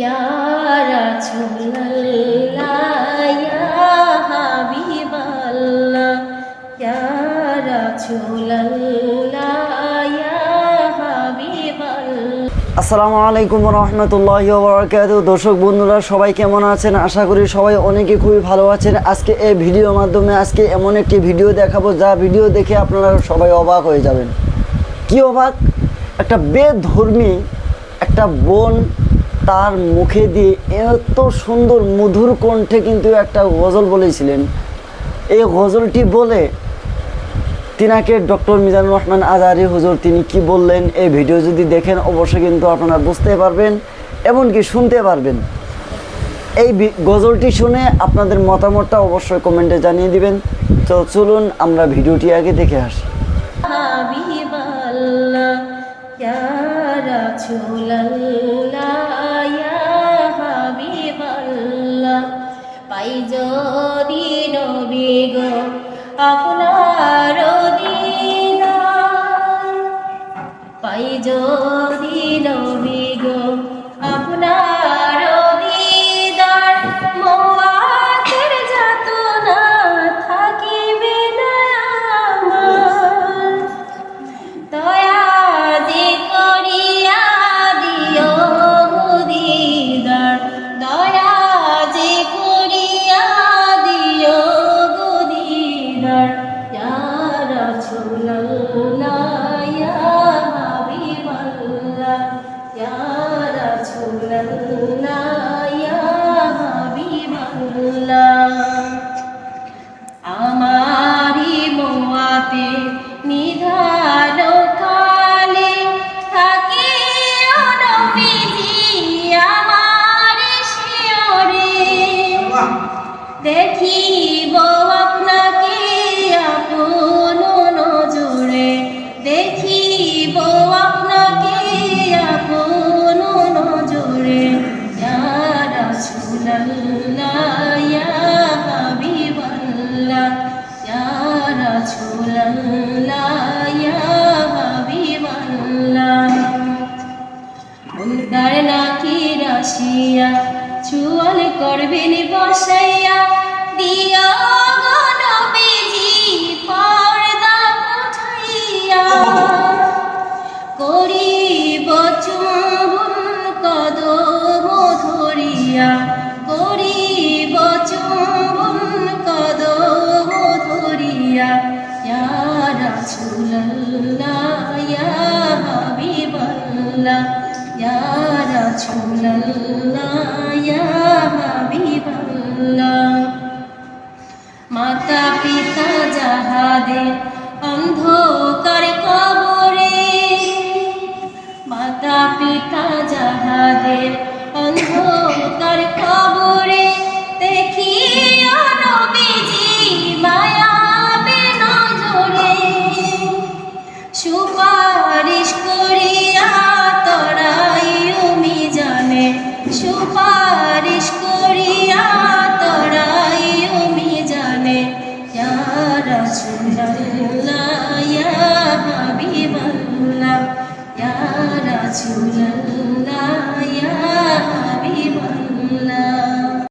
ইয়া রাসূলুল্লাহ ইয়া হাবিবাল্লাহ ইয়া রাসূলুল্লাহ ইয়া হাবিবাল্লাহ। আসসালামু আলাইকুম রহমতুল্লাহি ওয়া বারাকাতুহু। দর্শক বন্ধুরা সবাই কেমন আছেন? আশা করি সবাই অনেকে খুবই ভালো আছেন। আজকে এই ভিডিওর মাধ্যমে এমন একটি ভিডিও দেখাবো, যা ভিডিও দেখে আপনারা সবাই অবাক হয়ে যাবেন। কি অবাক? একটা বেধর্মী একটা বোন তার মুখে দিয়ে এত সুন্দর মধুর কণ্ঠে কিন্তু একটা গজল বলেছিলেন। এই গজলটি বলে তিনাকে ডক্টর মিজানুর রহমান আজহারী হুজুর তিনি কি বললেন, এই ভিডিও যদি দেখেন অবশ্যই কিন্তু আপনারা বুঝতে পারবেন, এমনকি শুনতে পারবেন। এই গজলটি শুনে আপনাদের মতামতটা অবশ্যই কমেন্টে জানিয়ে দিবেন। তো চলুন আমরা ভিডিওটি আগে দেখে আসি। হাবিবাল্লাহ ইয়া রাসূলুল্লাহ ইয়া হাবিবাল্লাহ। পাই যদি নবী গো আপনার দিদার, পাই যদি নবী গো আপনার দিদার, মওয়াতের যাতনা থাকিবে না আমার। দয়া যে করিয়া দিও দিদার, দয়া যে করিয়া দিও দিদার। ইয়া রাসূলুল্লাহ ইয়া হাবিবাল্লাহ ইয়া রাসূলুল্লাহ ইয়া হাবিবাল্লাহ। আমারি মোয়াতে নিধান কালে থাকে নবীজি আমার শিয়রে, দেখিব আপনাকে আপন নজরে, দেখিব আপনাকে আপন নজরে। ইয়া রাসূলুল্লাহ ইয়া হাবিবাল্লাহ ইয়া রাসূলুল্লাহ ইয়া হাবিবাল্লাহ। মুর্দার নাকি রাশিয়া চুয়াল করবেন বসাইয়া, দিও গো নবীজি পর্দা উঠাইয়া। করিব চুম্বন কদম ধরিয়া, করিব চুম্বন কদম ধরিয়া। ইয়া রাসূলুল্লাহ ইয়া হাবিবাল্লাহ ইয়া রাসূলুল্লাহ ইয়া হাবিবাল্লাহ। মাতা পিতা যাহাদের অন্ধকার কবরে, মাতা পিতা যাহাদের অন্ধকার কবরে, দেখিও নবীজি মায়াবে নজরে। সুপারিশ করিয়া তরাইও মিজানে, সুপারিশ করিয়া তরাইও মিজানে। ইয়া রাসূলুল্লাহ ইয়া হাবিবাল্লাহ ইয়া রাসূলুল্লাহ ইয়া হাবিবাল্লাহ।